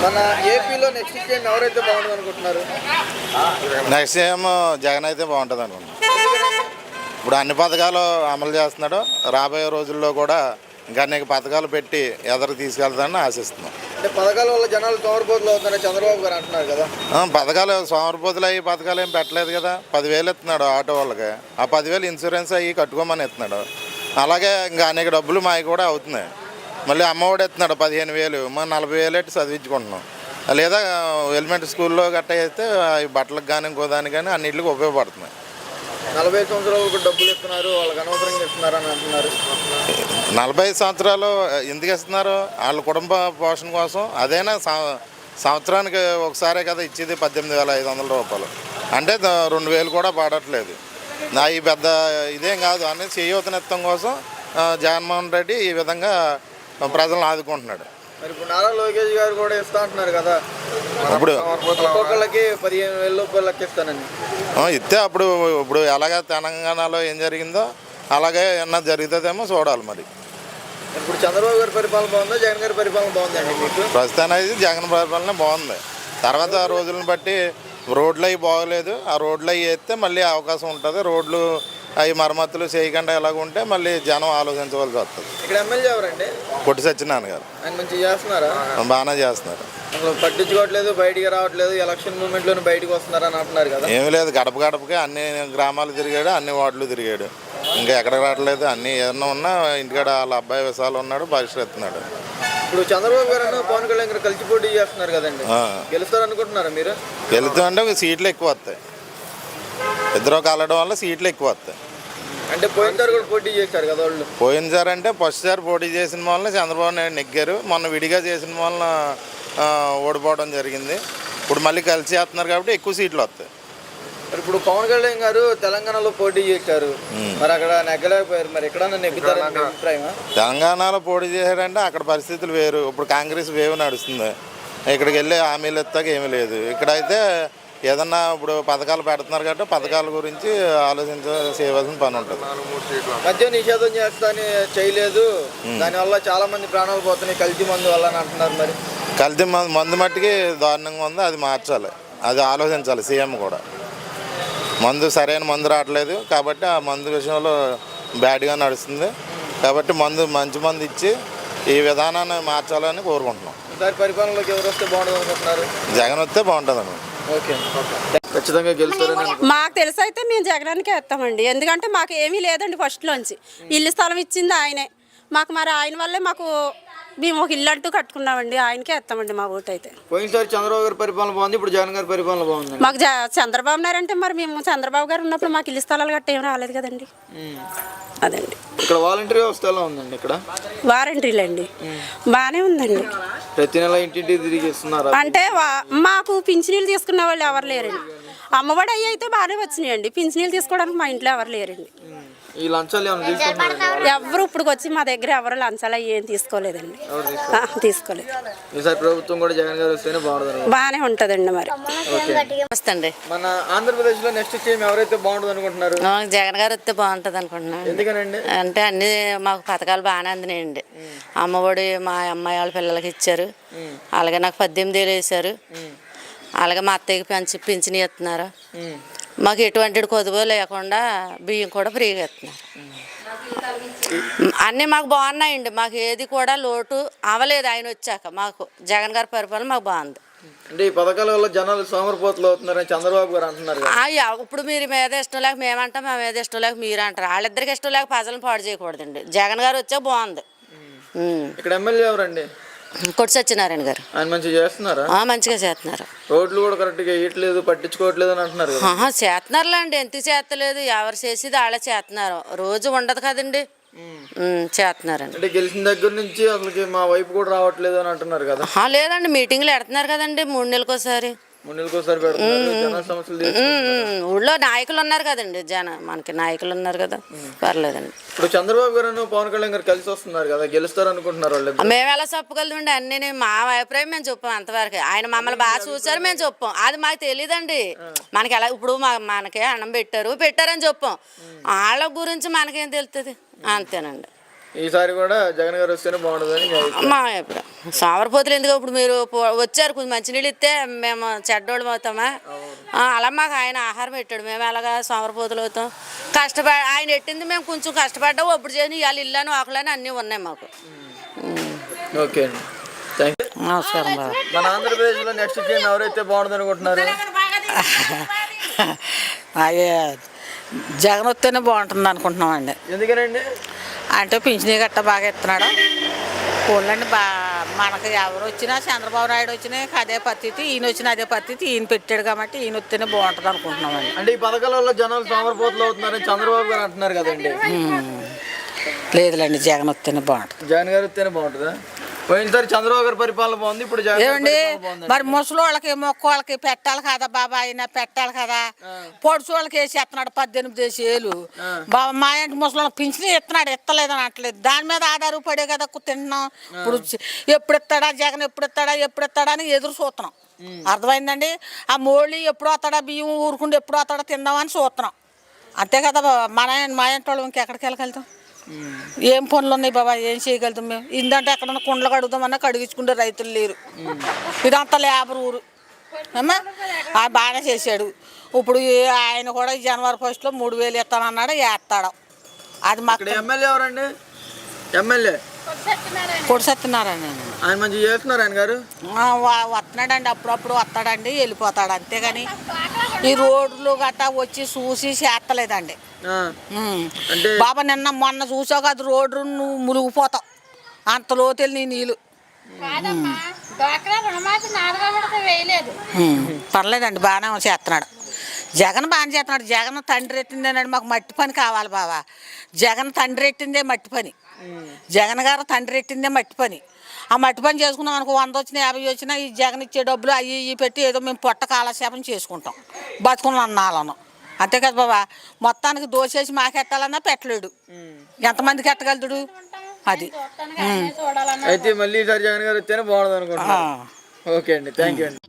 మన ఏపీలో next CM ఎవరైతే బాగుంటుంది అనుకుంటున్నారు? నెక్స్ట్ ఏమో జగన్ అయితే బాగుంటుంది అనుకుంటున్నాను. ఇప్పుడు అన్ని పథకాలు అమలు చేస్తున్నాడు. రాబోయే రోజుల్లో కూడా ఇంకా అనేక పథకాలు పెట్టి ఎదరికి తీసుకెళ్తానని ఆశిస్తున్నాం. అంటే పథకాల వల్ల జనాలు సోమరిపోతులు అవుతారని చంద్రబాబు గారు అంటున్నారు కదా. పథకాలు సోమరిపోతులు అయ్యి పథకాలు ఏం పెట్టలేదు కదా. 10,000 ఇస్తున్నాడు ఆటో వాళ్ళకి. ఆ 10,000 ఇన్సూరెన్స్ అయ్యి కట్టుకోమని ఇస్తున్నాడు. అలాగే ఇంకా అనేక డబ్బులు మావి కూడా అవుతున్నాయి. మళ్ళీ అమ్మఒడి ఇస్తున్నాడు 15,000. మనం 40,000 ఎట్టి చదివించుకుంటున్నాం. లేదా ఎలిమెంటరీ స్కూల్లో గట్ట అయితే బట్టలకు కానీ ఇంకోదానికి కానీ అన్నింటికి ఉపయోగపడుతున్నాయి. 45 సంవత్సరాలకు డబ్బులు ఇస్తున్నారు, వాళ్ళకి అనవసరంగా ఇస్తున్నారు అని అంటున్నారు. 45 సంవత్సరాలు ఎందుకు ఇస్తున్నారు? వాళ్ళ కుటుంబ పోషణ కోసం. అదైనా సంవత్సరానికి ఒకసారే కదా ఇచ్చేది 18,500 రూపాయలు. అంటే 2,000 కూడా పడట్లేదు. ఈ పెద్ద ఇదేం కాదు అని చేయూతనిత్తం కోసం జగన్మోహన్ రెడ్డి ఈ విధంగా ప్రజలను ఆదుకుంటున్నాడు. మరి ఇప్పుడు నారా లోకేష్ గారు కూడా ఇస్తా అంటున్నారు కదా, ఇప్పుడు ఒక్కొక్కళ్ళకి 15,000 రూపాయలు లెక్కిస్తానని. ఇస్తే ఇప్పుడు ఎలాగ తెలంగాణలో ఏం జరిగిందో అలాగే ఏమన్నా జరుగుతుందేమో చూడాలి. మరి ఇప్పుడు చంద్రబాబు గారి పరిపాలన బాగుందా, జగన్ గారి పరిపాలన బాగుందండి మీకు? ప్రస్తుతానికి జగన్ పరిపాలన బాగుంది. తర్వాత రోజులను బట్టి రోడ్లు అవి బాగోలేదు. ఆ రోడ్లు అవి వేస్తే మళ్ళీ అవకాశం ఉంటుంది. రోడ్లు అవి మరమ్మతులు చేయకుండా ఎలాగ ఉంటే మళ్ళీ జనం ఆలోచించవలసి వస్తుంది. ఇక్కడ ఎమ్మెల్యే ఎవరండి? కొట్టి సత్యనారాయణ గారు. ఆయన మంచిగా చేస్తున్నారా? బాగానే చేస్తున్నారు. అసలు పట్టించుకోవట్లేదు, బయటికి రావట్లేదు, ఎలక్షన్ మూమెంట్లోనే బయటకు వస్తున్నారని అంటున్నారు కదా. ఏమీ లేదు, గడప గడపకి అన్ని గ్రామాలు తిరిగాడు, అన్ని వార్డులు తిరిగాడు. ఇంకా ఎక్కడికి రావట్లేదు. అన్నీ ఏదన్నా ఉన్నా ఇంటికాడ వాళ్ళ అబ్బాయి విశాలు ఉన్నాడు, పరిష్కరిస్తున్నాడు. ఇప్పుడు చంద్రబాబు గారు పవన్ కళ్యాణ్ గారు కలిసి పోటీ చేస్తున్నారు కదండి, గెలుస్తారు అనుకుంటున్నారా మీరు? గెలుతుంటే సీట్లు ఎక్కువ వస్తాయి. ఇద్దరు కలవడం వల్ల సీట్లు ఎక్కువ వస్తాయి. అంటే పోయినసారి కూడా పోటీ చేశారు కదా వాళ్ళు. పోయినసారి అంటే ఫస్ట్ సారి పోటీ చేసిన వలన చంద్రబాబు నాయుడు నెగ్గారు. మొన్న విడిగా చేసిన వలన ఓడిపోవడం జరిగింది. ఇప్పుడు మళ్ళీ కలిసి చేస్తున్నారు కాబట్టి ఎక్కువ సీట్లు వస్తాయి. మరి ఇప్పుడు పవన్ కళ్యాణ్ గారు తెలంగాణలో పోటీ చేశారు, మరి అక్కడ నెగ్గలేకపోయారు. మరి ఎక్కడన్నా నెగ్గుతారని అభిప్రాయమా? తెలంగాణలో పోటీ చేశారంటే అక్కడ పరిస్థితులు వేరు. ఇప్పుడు కాంగ్రెస్ వేవ్ నడుస్తుంది. ఇక్కడికి వెళ్ళి హామీలు ఎత్తాక ఏమీ లేదు. ఇక్కడైతే ఏదన్నా ఇప్పుడు పథకాలు పెడుతున్నారు కాబట్టి పథకాల గురించి చేయవలసిన పని ఉంటుంది. మద్యం నిషేధం చేస్తాని చేయలేదు, దానివల్ల చాలా మంది ప్రాణాలు పోతున్నాయి కల్తీ మందు వల్ల అని అంటున్నారు. మరి కల్తీ మందు మట్టికి దారుణంగా ఉంది. అది మార్చాలి, అది ఆలోచించాలి సీఎం కూడా. మందు సరైన మందు రావట్లేదు కాబట్టి ఆ మందు విషయంలో బ్యాడ్గా నడుస్తుంది. కాబట్టి మంచి మందు ఇచ్చి ఈ విధానాన్ని మార్చాలని కోరుకుంటున్నాం. ఈసారి పరిపాలనలోకి ఎవరు వస్తే బాగుంటుంది అనుకుంటున్నారు? జగన్ వస్తే బాగుంటుంది. ఓకే, ఖచ్చితంగా గెలుస్తారని. మాకు తెలిసి అయితే మేము జగనానికే వేస్తామండి. ఎందుకంటే మాకు ఏమీ లేదండి. ఫస్ట్లోంచి ఇల్లు స్థలం ఇచ్చింది ఆయనే మాకు. మరి ఆయన వల్లే మాకు మేము ఒక ఇల్లు అంటూ కట్టుకున్నామండి. ఆయనకే వేస్తామండి మా ఓటు అయితే. పోయినసారి చంద్రబాబు గారి పరిపాలన బాగుంది, ఇప్పుడు జగన్ గారి పరిపాలన బాగుంది. మాకు చంద్రబాబు నాయుడు అంటే మరి మేము చంద్రబాబు గారు ఉన్నప్పుడు మాకు ఇల్లు స్థలాలు గట్ట ఏం రాలేదు కదండి. అదండి. ఇక్కడ వాలంటీర్ వ్యవస్థ ఎలా ఉందండి? ఇక్కడ వారంటీలు అండి బాగానే ఉందండి. ప్రతి నెల ఇంటింటికి తిరిగి ఇస్తున్నారు. అంటే మాకు పింఛనీళ్ళు తీసుకునే వాళ్ళు ఎవరు లేరండి. అమ్మఒడి అయ్యి అయితే బాగానే వచ్చినాయండి. పింఛనీళ్ళు తీసుకోవడానికి మా ఇంట్లో ఎవరు లేరండి. ఈ లంచాలు ఎవరు ఇప్పుడు వచ్చి మా దగ్గర ఎవరు లంచాలు అయ్యి ఏం తీసుకోలేదండి. తీసుకోలేదు. ఈసారి ప్రభుత్వం కూడా జగన్ గారు వస్తేనే బాగుంటుంది. బాగానే ఉంటుందండి. మరి వస్తుంది. మన ఆంధ్రప్రదేశ్ లో నెక్స్ట్ సీఎం ఎవరైతే బాగుంటుంది అనుకుంటున్నారు? జగన్ గారు వస్తే బాగుంటుంది అనుకుంటున్నాను. ఎందుకనండి? అంటే అన్ని మాకు పథకాలు బాగానే అందినాయండి. అమ్మఒడి మా అమ్మాయి వాళ్ళ పిల్లలకి ఇచ్చారు. అలాగే నాకు 18,000 వేశారు. అలాగే మా అత్తయ్యకి పింఛని ఇస్తున్నారు. మాకు ఎటువంటి కొదువు లేకుండా బియ్యం కూడా ఫ్రీగా ఇస్తున్నారు. అన్నీ మాకు బాగున్నాయండి. మాకు ఏది కూడా లోటు అవ్వలేదు ఆయన వచ్చాక. మాకు జగన్ గారి పరిపాలన మాకు బాగుంది. అంటే ఈ పథకాల వల్ల జనాలు సోమరిపోతులు అవుతున్నారని చంద్రబాబు గారు అంటున్నారు. ఇప్పుడు మీరు మీద ఇష్టం లేక మేమంటాం, మా మీద ఇష్టం లేక మీరు అంటారు. వాళ్ళిద్దరికి ఇష్టం లేక ప్రజలను పాడు చేయకూడదండి. జగన్ గారు వచ్చాక బాగుంది. ఇక్కడ ఎమ్మెల్యే ఎవరండి? కొట్టి సత్యనారాయణ గారు. ఆయన మంచిగా చేస్తున్నారా? మంచిగా చేస్తున్నారు. రోడ్లు కూడా కరెక్ట్గా వేయట్లేదు, పట్టించుకోవట్లేదు అని అంటున్నారు. చేస్తున్నారులే అండి. ఎందుకు చేస్తలేదు? ఎవరు చేసేది వాళ్ళే చేస్తున్నారు. రోజు ఉండదు కదండి, చేస్తున్నారండి. అంటే గెలిచిన దగ్గర నుంచి అసలు మా వైపు కూడా రావట్లేదు అని అంటున్నారు కదా. లేదండి, మీటింగ్లు పెడుతున్నారు కదండి 3 నెలలకోసారి. ఊళ్ళో నాయకులు ఉన్నారు కదండి. మనకి నాయకులు ఉన్నారు కదా, పర్లేదండి. ఇప్పుడు చంద్రబాబు గారు పవన్ కళ్యాణ్ గారు కలిసి వస్తున్నారు కదా, గెలుస్తారు అనుకుంటున్నారు వాళ్ళు? మేము ఎలా చెప్పగలమండి? అన్ని మా అభిప్రాయం మేము చెప్పాం అంతవరకు. ఆయన మమ్మల్ని బాగా చూసారు, మేము చెప్పాం. అది మాకు తెలియదండి. మనకి ఎలా ఇప్పుడు మనకి అన్నం పెట్టారని చెప్పాం. వాళ్ళ గురించి మనకేం తెలుస్తుంది? అంతేనండి. ఈసారి కూడా జగన్ గారు వస్తేనే బాగుంటుందని మీ అభిప్రాయం. మా ఇప్పుడు సోమరపోతులు ఎందుకు ఇప్పుడు మీరు వచ్చారు కొంచెం మంచినీళ్ళు ఇస్తే మేము చెడ్డోళ్ళం అవుతామా అలా మాకు ఆయన ఆహారం పెట్టాడు మేము ఎలాగా సోమరపోతులు అవుతాం ఆయన పెట్టింది మేము కొంచెం కష్టపడ్డాం ఒప్పుడు చేసి ఇవాళ ఇల్లాను ఆకులని అన్నీ ఉన్నాయి మాకు. ఓకే అండి, థ్యాంక్ యూ. నమస్కారం బాబు. మన ఆంధ్రప్రదేశ్లో నెక్స్ట్ సీఎం ఎవరైతే బాగుంటుంది అనుకుంటున్నారు? అయ్యే జగన్ వస్తేనే బాగుంటుంది అనుకుంటున్నామండి. ఎందుకనండి? అంటే పింఛనీ గట్ట బాగా ఇస్తున్నాడు. పోలండి మనకు ఎవరు వచ్చినా చంద్రబాబు నాయుడు వచ్చినా అదే పరిస్థితి, ఈయన వచ్చినా అదే పరిస్థితి, ఈయన పెట్టాడు కాబట్టి ఈయన వస్తేనే బాగుంటుంది అనుకుంటున్నామండి. అంటే ఈ పథకాల వల్ల జనాలు సోమరపోతులు అవుతున్నారని చంద్రబాబు గారు అంటున్నారు కదండి. లేదులేండి, జగన్ వస్తేనే బాగుంటుంది. జగన్ గారు వస్తేనే బాగుంటుందా? పోయినసారి చంద్రబాబు గారి పరిపాలన బాగుంది, ఇప్పుడు జగన్ గారి ఏమండి పరిపాలన బాగుందండి. మరి ముసలి వాళ్ళకి మొక్క వాళ్ళకి పెట్టాలి కదా బాబా, ఆయన పెట్టాలి కదా. పొడుచు వాళ్ళకి వేసి ఎత్తున్నాడు 18 ఏళ్ళు బాబా. మా ఇంటి ముసలి వాళ్ళకి పింఛనీ ఇస్తున్నాడు, ఇస్తలేదని అనట్లేదు. దాని మీద ఆధారపడే కదా తింటున్నాం. ఇప్పుడు ఎప్పుడు ఇస్తాడా జగన్, ఎప్పుడు ఇస్తాడా అని ఎదురు చూస్తున్నాం. అర్థమైందండి. ఆ మోళీ ఎప్పుడు వస్తాడా, బియ్యం ఊరుకుంటే ఎప్పుడు వస్తాడా తిందామని చూస్తున్నాం. అంతే కదా బాబా. మా ఇంటి వాళ్ళు ఇంకెక్కడికి వెళ్ళగలుగుతాం? ఏం పనులు ఉన్నాయి బాబా, ఏం చేయగలుగుతాం మేము? ఇందంటే ఎక్కడన్నా కుండలు కడుగుదామన్నా కడిగించుకుంటే రైతులు లేరు. ఇదంతా లేబర్ ఊరు అమ్మా. బాగానే చేశాడు. ఇప్పుడు ఆయన కూడా ఈ జనవరి 1 3,000 ఇస్తానన్నాడు, వేస్తాడు. అది మాకు ఎమ్మెల్యే ఎవరండి? ఎమ్మెల్యే పొడి సత్యనారాయణ ఆయన మంచిగా చేస్తున్నారు ఆయన గారు. వస్తున్నాడండి, అప్పుడప్పుడు వస్తాడండి, వెళ్ళిపోతాడు. అంతేగాని ఈ రోడ్లు గట్టా వచ్చి చూసి చేస్తలేదండి. అంటే బాబా మొన్న చూసావు కదా రోడ్డు, నువ్వు మునిగిపోతావు అంత లోతెళ్ళి నీ నీళ్ళు. పర్లేదండి, బాగానే చేస్తున్నాడు. జగన్ బాగానే చేస్తున్నాడు. జగన్ తండ్రి ఎట్టిందేనండి, మాకు మట్టి పని కావాలి బాబా. జగన్ తండ్రి ఎట్టిందే మట్టి పని, జగన్ గారు తండ్రి ఎట్టిందే మట్టి పని. ఆ మట్టి పని చేసుకున్నాం అనుకో, 100 వచ్చినా 50 వచ్చినా ఈ జగన్ ఇచ్చే డబ్బులు అవి ఇవి పెట్టి ఏదో మేము పొట్ట కాలక్షేపం చేసుకుంటాం, బతుకున్నాం నాలను. అంతే కదా బాబా. మొత్తానికి దోసేసి మాకెట్టాలన్నా పెట్టలేడు, ఎంతమందికి ఎట్టగలుగుతాడు అది. అయితే మళ్ళీ ఈసారి జగన్ గారు వస్తేనే బాగుంటుంది అనుకుంటున్నాను. ఓకే అండి, థ్యాంక్ యూ అండి.